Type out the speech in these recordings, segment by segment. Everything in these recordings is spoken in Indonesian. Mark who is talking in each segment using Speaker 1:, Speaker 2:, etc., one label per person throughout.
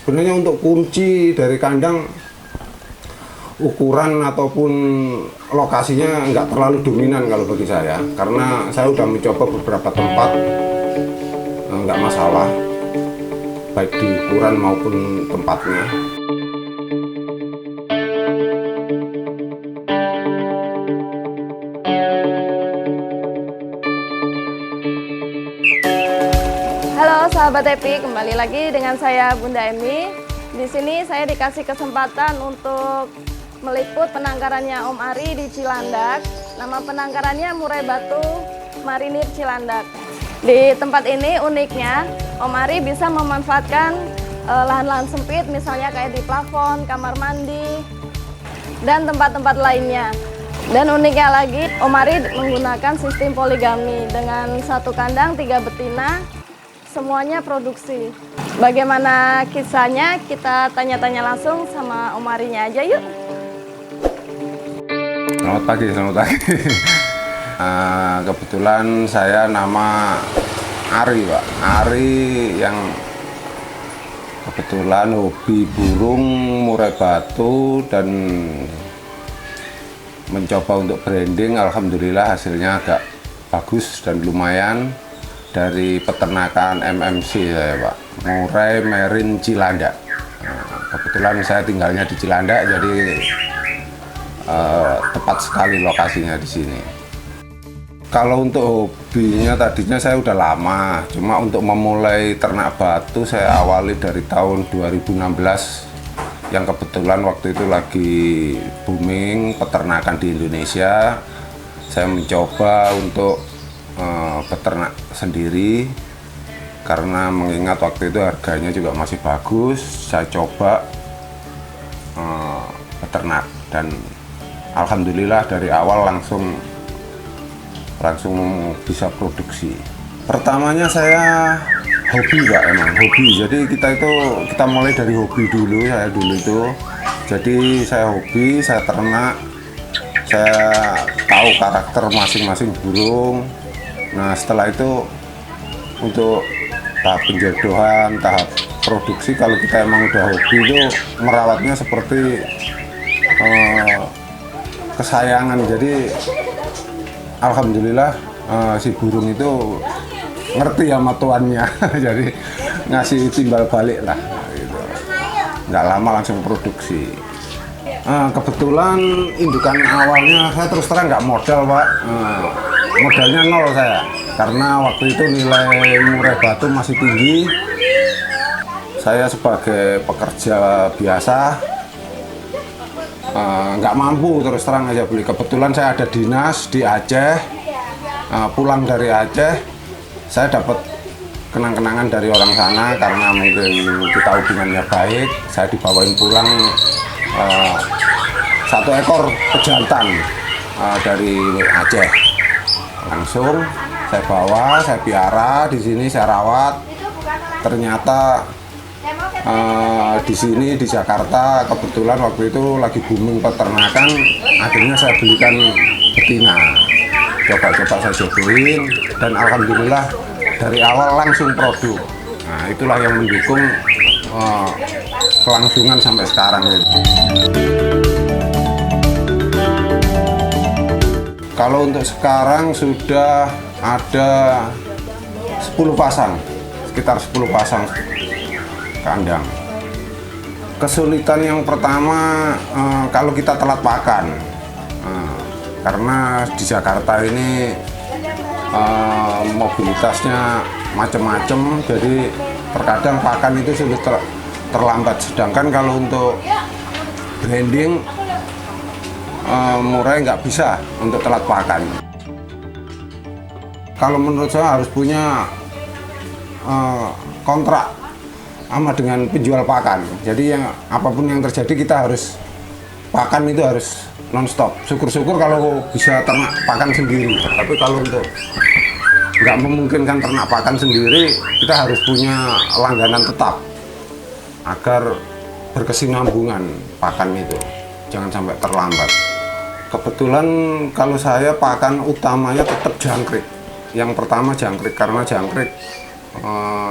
Speaker 1: Sebenarnya untuk kunci dari kandang, ukuran ataupun lokasinya nggak terlalu dominan kalau bagi saya, karena saya udah mencoba beberapa tempat, nggak masalah baik di ukuran maupun tempatnya.
Speaker 2: Halo sahabat Epi, kembali lagi dengan saya Bunda Emi. Di sini saya dikasih kesempatan untuk meliput penangkarannya Om Ari di Cilandak. Nama penangkarannya Murai Batu Marinir Cilandak. Di tempat ini uniknya Om Ari bisa memanfaatkan lahan-lahan sempit, misalnya kayak di plafon, kamar mandi, dan tempat-tempat lainnya. Dan uniknya lagi, Om Ari menggunakan sistem poligami dengan satu kandang 3 betina. Semuanya produksi. Bagaimana kisahnya? Kita tanya-tanya langsung sama Om Arinya aja yuk.
Speaker 1: Selamat pagi. Kebetulan saya nama Ari, Pak. Ari yang kebetulan hobi burung, murai batu, dan mencoba untuk branding. Alhamdulillah hasilnya agak bagus dan lumayan. Dari peternakan MMC saya, Pak, Murai Marine Cilandak. Kebetulan saya tinggalnya di Cilandak, jadi tepat sekali lokasinya di sini. Kalau untuk hobinya tadinya saya udah lama, cuma untuk memulai ternak batu saya awali dari tahun 2016, yang kebetulan waktu itu lagi booming peternakan di Indonesia. Saya mencoba untuk peternak sendiri karena mengingat waktu itu harganya juga masih bagus. Saya coba peternak dan alhamdulillah dari awal langsung bisa produksi. Pertamanya saya hobi, Pak, emang hobi. Jadi kita mulai dari hobi dulu. Saya dulu itu jadi saya hobi, saya ternak, saya tahu karakter masing-masing burung. Nah, setelah itu untuk tahap penjodohan, tahap produksi, kalau kita emang udah hobi itu merawatnya seperti kesayangan. Jadi alhamdulillah si burung itu ngerti sama tuannya. Jadi ngasih timbal balik lah gitu. Nggak lama langsung produksi. Kebetulan indukan awalnya saya terus terang nggak modal, Pak. Modalnya nol saya, karena waktu itu nilai murai batu masih tinggi. Saya sebagai pekerja biasa nggak mampu, terus terang aja beli. Kebetulan saya ada dinas di Aceh, pulang dari Aceh saya dapat kenang-kenangan dari orang sana karena mungkin kita hubungannya baik. Saya dibawain pulang 1 ekor pejantan dari Aceh. Langsung saya bawa, saya piara di sini, saya rawat. Ternyata di sini di Jakarta kebetulan waktu itu lagi booming peternakan, akhirnya saya belikan betina. Coba-coba saya jodohin dan alhamdulillah dari awal langsung produk. Nah, itulah yang mendukung kelangsungan sampai sekarang gitu. Kalau untuk sekarang sudah ada 10 pasang, sekitar 10 pasang kandang. Kesulitan yang pertama kalau kita telat pakan, karena di Jakarta ini mobilitasnya macam-macam, jadi terkadang pakan itu sulit terlambat. Sedangkan kalau untuk branding, murai nggak bisa untuk telat pakan. Kalau menurut saya harus punya kontrak sama dengan penjual pakan. Jadi yang apapun yang terjadi kita harus pakan itu harus nonstop. Syukur-syukur kalau bisa ternak pakan sendiri. Tapi kalau untuk nggak memungkinkan ternak pakan sendiri, kita harus punya langganan tetap agar berkesinambungan pakan itu, jangan sampai terlambat. Kebetulan kalau saya pakan utamanya tetap jangkrik. Yang pertama jangkrik, karena jangkrik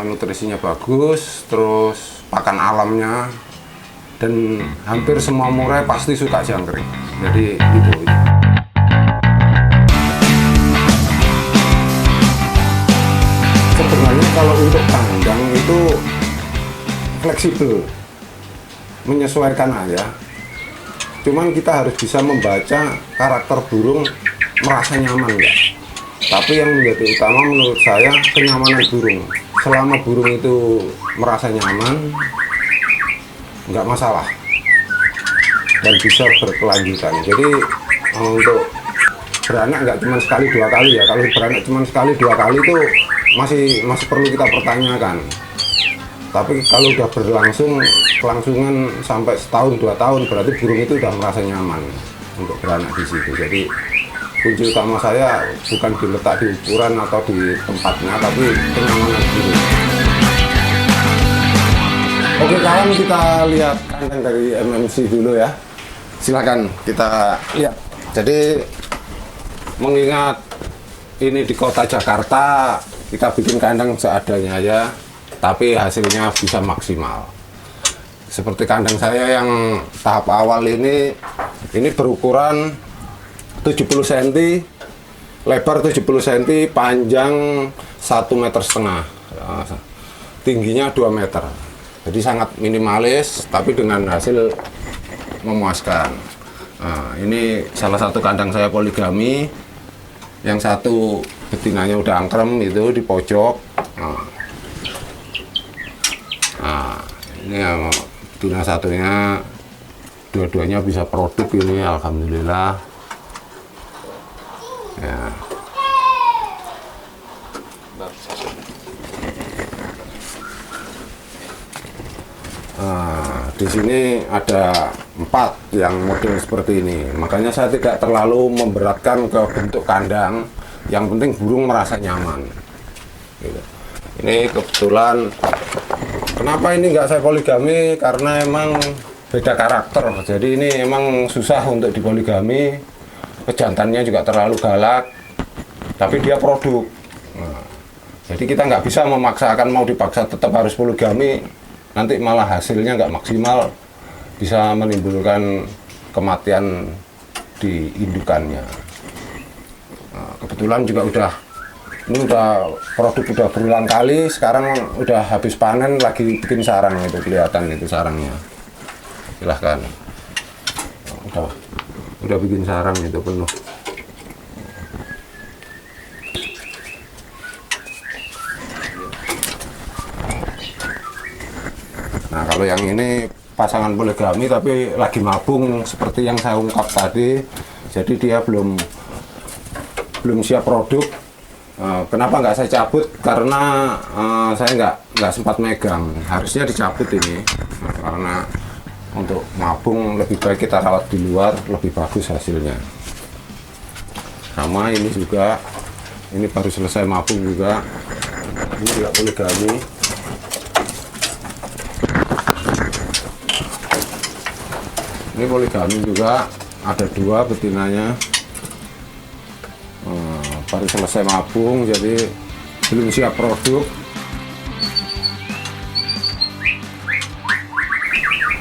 Speaker 1: nutrisinya bagus, terus pakan alamnya, dan hampir semua murai pasti suka jangkrik. Jadi gitu. Sebenarnya kalau untuk kandang itu fleksibel, menyesuaikan aja. Cuman kita harus bisa membaca karakter burung, merasa nyaman nggak. Tapi yang menjadi utama menurut saya kenyamanan burung. Selama burung itu merasa nyaman, nggak masalah dan bisa berkelanjutan. Jadi untuk beranak nggak cuma sekali dua kali ya. Kalau beranak cuma sekali dua kali itu masih perlu kita pertanyakan. Tapi kalau udah kelangsungan sampai setahun 2 tahun, berarti burung itu udah merasa nyaman untuk beranak di situ. Jadi kunci utama saya bukan diletak di ukuran atau di tempatnya, tapi kenyamanan burung. Oke kawan, kita lihat kandang dari MMC dulu ya. Silakan kita lihat. Jadi mengingat ini di kota Jakarta, kita bikin kandang seadanya aja, tapi hasilnya bisa maksimal. Seperti kandang saya yang tahap awal ini berukuran 70 cm, lebar 70 cm, panjang 1,5 meter, tingginya 2 meter. Jadi sangat minimalis, tapi dengan hasil memuaskan. Nah, ini salah satu kandang saya poligami, yang satu betinanya udah angkrem itu di pojok. Nah, ini yang betina satunya, dua-duanya bisa produk ini, alhamdulillah. Ya. Nah, di sini ada 4 yang model seperti ini. Makanya saya tidak terlalu memberatkan ke bentuk kandang. Yang penting burung merasa nyaman. Gitu. Ini kebetulan, kenapa ini nggak saya poligami? Karena emang beda karakter. Jadi ini emang susah untuk dipoligami. Pejantannya juga terlalu galak, tapi dia produk. Nah, jadi kita nggak bisa memaksakan, mau dipaksa tetap harus poligami, nanti malah hasilnya nggak maksimal, bisa menimbulkan kematian di indukannya. Nah, kebetulan juga ini udah produk udah berulang kali, sekarang udah habis panen lagi bikin sarang, itu kelihatan itu sarangnya. Silahkan. Udah bikin sarang itu penuh. Nah kalau yang ini pasangan poligami tapi lagi mabung seperti yang saya ungkap tadi, jadi dia belum siap produk. Kenapa nggak saya cabut? Karena saya nggak sempat megang. Harusnya dicabut ini, karena untuk mabung lebih baik kita rawat di luar, lebih bagus hasilnya. Sama ini juga, ini baru selesai mabung juga, ini juga poligami. Ini poligami juga, ada 2 betinanya, baru selesai mabung, jadi belum siap produk.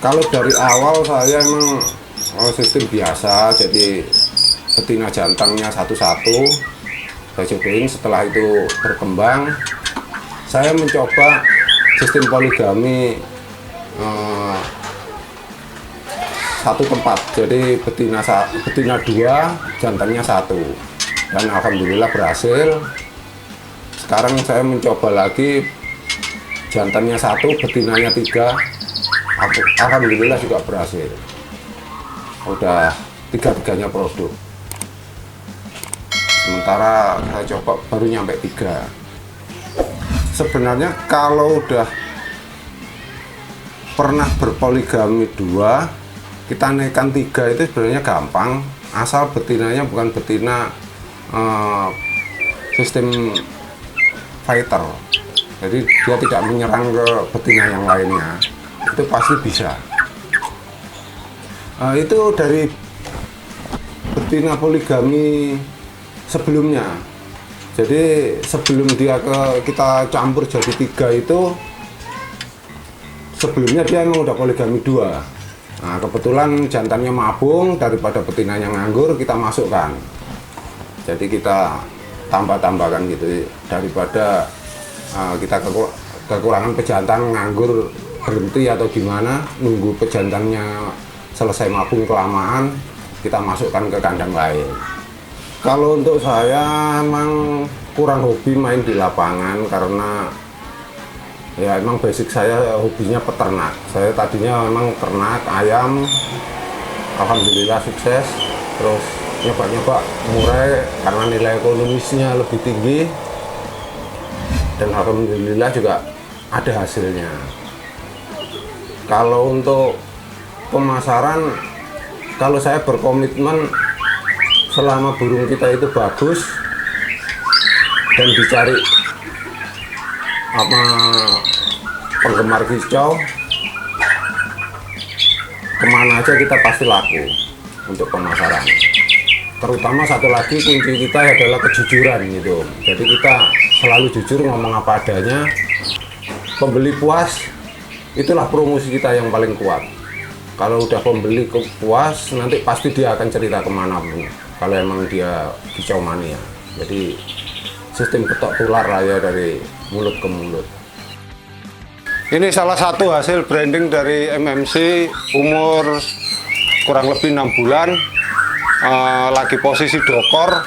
Speaker 1: Kalau dari awal saya emang sistem biasa, jadi betina jantangnya satu-satu saya cobain. Setelah itu berkembang, saya mencoba sistem poligami satu tempat, jadi betina 2, jantangnya 1, dan alhamdulillah berhasil. Sekarang saya mencoba lagi, jantannya 1, betinanya 3, alhamdulillah juga berhasil. Udah 3-tiganya produk. Sementara saya coba baru nyampe 3. Sebenarnya kalau udah pernah berpoligami 2, kita naikkan 3 itu sebenarnya gampang, asal betinanya bukan betina sistem fighter. Jadi dia tidak menyerang ke betina yang lainnya. Itu pasti bisa. Itu dari betina poligami sebelumnya. Jadi sebelum dia kita campur jadi 3 itu, sebelumnya dia emang udah poligami 2. Nah, kebetulan jantannya mabung, daripada betinanya nganggur kita masukkan. Jadi kita tambah-tambahkan gitu, daripada kita kekurangan pejantan nganggur berhenti atau gimana, nunggu pejantannya selesai mabung kelamaan, kita masukkan ke kandang lain. Kalau untuk saya emang kurang hobi main di lapangan karena ya emang basic saya hobinya peternak. Saya tadinya memang ternak ayam, alhamdulillah sukses. Terus nyoba-nyoba murai karena nilai ekonomisnya lebih tinggi, dan alhamdulillah juga ada hasilnya. Kalau untuk pemasaran, kalau saya berkomitmen selama burung kita itu bagus dan dicari penggemar kicau, kemana aja kita pasti laku untuk pemasaran. Terutama satu lagi kunci kita adalah kejujuran gitu. Jadi kita selalu jujur, ngomong apa adanya. Pembeli puas, itulah promosi kita yang paling kuat. Kalau udah pembeli puas, nanti pasti dia akan cerita kemana pun. Kalau emang dia kicau mania. Jadi sistem ketok tular lah ya, dari mulut ke mulut. Ini salah satu hasil branding dari MMC, umur kurang lebih 6 bulan, lagi posisi dokor.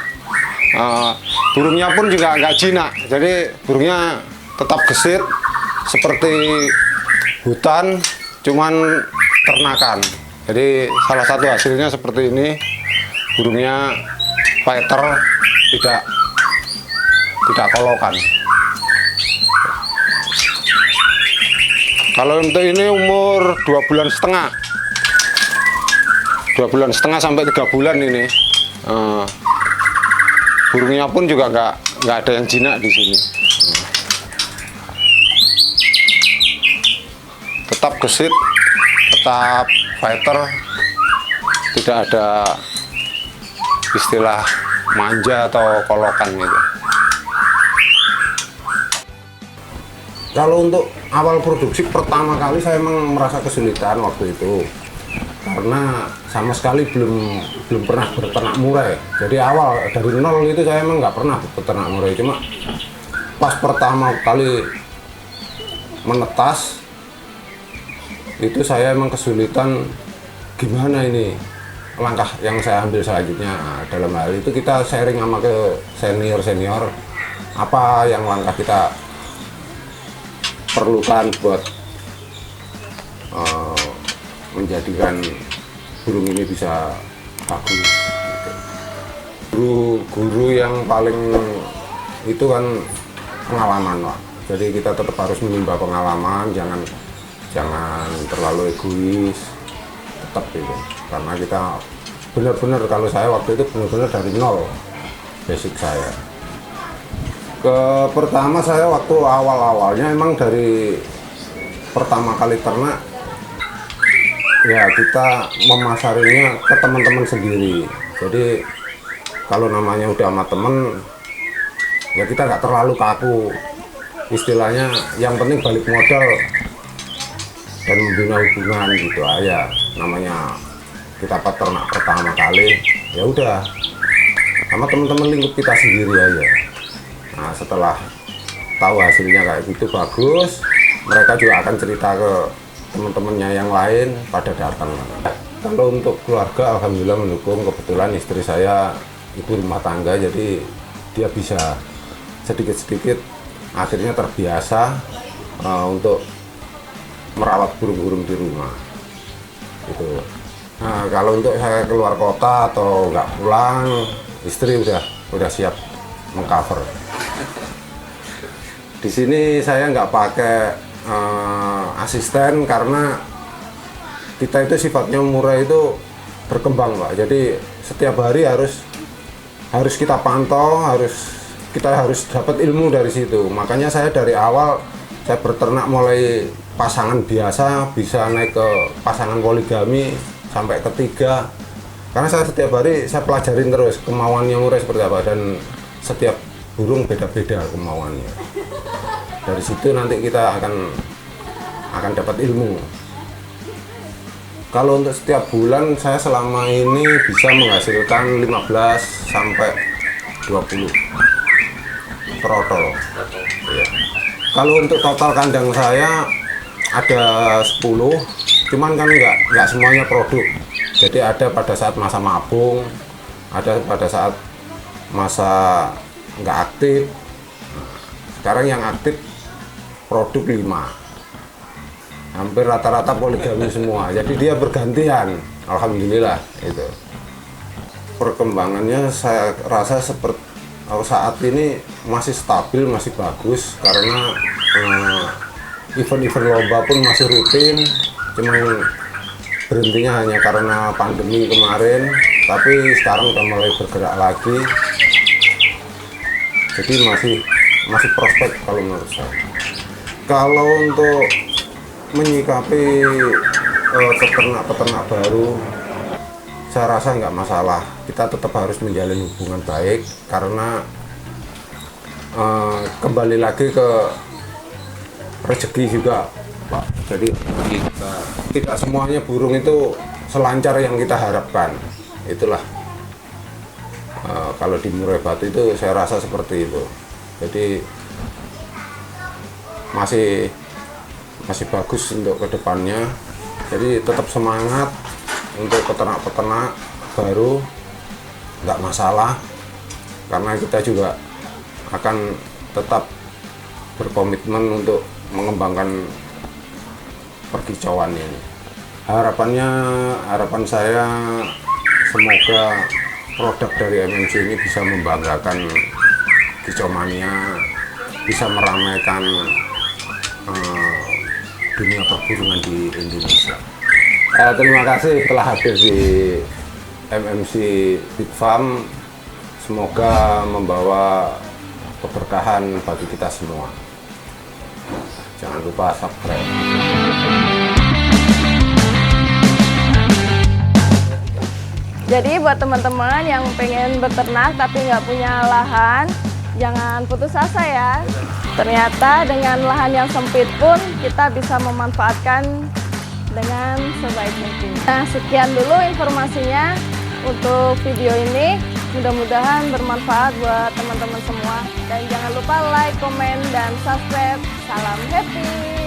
Speaker 1: Burungnya pun juga nggak jinak, jadi burungnya tetap gesit seperti hutan, cuman ternakan. Jadi salah satu hasilnya seperti ini, burungnya fighter, tidak kolokan. Kalau untuk ini umur 2 bulan setengah, 2 bulan setengah sampai 3 bulan ini. Burungnya pun juga nggak ada yang jinak di sini. Tetap gesit, tetap fighter, tidak ada istilah manja atau kolokan gitu. Kalau untuk awal produksi pertama kali saya memang merasa kesulitan waktu itu, karena sama sekali belum pernah berternak murai. Jadi awal dari nol itu saya emang nggak pernah berternak murai. Cuma pas pertama kali menetas itu saya emang kesulitan, gimana ini langkah yang saya ambil selanjutnya. Nah, dalam hal itu kita sharing sama ke senior apa yang langkah kita perlukan buat menjadikan burung ini bisa bagus. Guru yang paling itu kan pengalaman, Pak. Jadi kita tetap harus menimba pengalaman, jangan terlalu egois, tetap itu. Karena kita benar-benar, kalau saya waktu itu benar-benar dari nol basic saya. Pertama saya waktu awal-awalnya emang dari pertama kali ternak, ya kita memasarinya ke teman-teman sendiri. Jadi kalau namanya udah sama temen, ya kita nggak terlalu kaku. Istilahnya yang penting balik modal dan membina hubungan gitu aja. Namanya kita peternak pertama kali, ya udah sama teman-teman lingkup kita sendiri aja. Nah, setelah tahu hasilnya kayak gitu bagus, mereka juga akan cerita ke teman-temannya yang lain, pada datang. Kalau untuk keluarga, alhamdulillah mendukung. Kebetulan istri saya ibu rumah tangga, jadi dia bisa sedikit-sedikit akhirnya terbiasa untuk merawat burung-burung di rumah. Gitu. Nah, kalau untuk saya keluar kota atau nggak pulang, istri udah siap mengcover. Di sini saya nggak pakai asisten karena kita itu sifatnya murai itu berkembang, Pak. Jadi setiap hari harus kita pantau, kita harus dapat ilmu dari situ. Makanya saya dari awal saya berternak mulai pasangan biasa, bisa naik ke pasangan poligami sampai ketiga. Karena saya setiap hari saya pelajarin terus kemauannya murai seperti apa, dan setiap burung beda-beda kemauannya. Dari situ nanti kita akan akan dapat ilmu. Kalau untuk setiap bulan saya selama ini bisa menghasilkan 15 sampai 20 trotol. Ya. Kalau untuk total kandang saya ada 10, cuman kan nggak semuanya produk. Jadi ada pada saat masa mabung, ada pada saat masa nggak aktif. Sekarang yang aktif produk 5. Hampir rata-rata poligami semua, jadi dia bergantian, alhamdulillah. Itu perkembangannya saya rasa seperti saat ini masih stabil, masih bagus, karena event-event lomba pun masih rutin, cuma berhentinya hanya karena pandemi kemarin, tapi sekarang udah mulai bergerak lagi, jadi masih prospek kalau menurut saya. Kalau untuk menyikapi peternak-peternak baru, saya rasa nggak masalah. Kita tetap harus menjalin hubungan baik, karena kembali lagi ke rezeki juga, Pak. Jadi tidak semuanya burung itu selancar yang kita harapkan. Itulah kalau di Murai Batu itu saya rasa seperti itu. Jadi masih bagus untuk kedepannya. Jadi tetap semangat untuk peternak-peternak baru, nggak masalah, karena kita juga akan tetap berkomitmen untuk mengembangkan perkicauan ini. Harapan saya semoga produk dari MMC ini bisa membanggakan kicau mania, bisa meramaikan dunia perburungan di Indonesia. Terima kasih telah hadir di MMC Big Farm. Semoga membawa keberkahan bagi kita semua. Jangan lupa subscribe.
Speaker 2: Jadi buat teman-teman yang pengen beternak tapi nggak punya lahan, jangan putus asa ya. Ternyata dengan lahan yang sempit pun kita bisa memanfaatkan dengan sebaik mungkin. Nah, sekian dulu informasinya untuk video ini. Mudah-mudahan bermanfaat buat teman-teman semua. Dan jangan lupa like, komen, dan subscribe. Salam happy!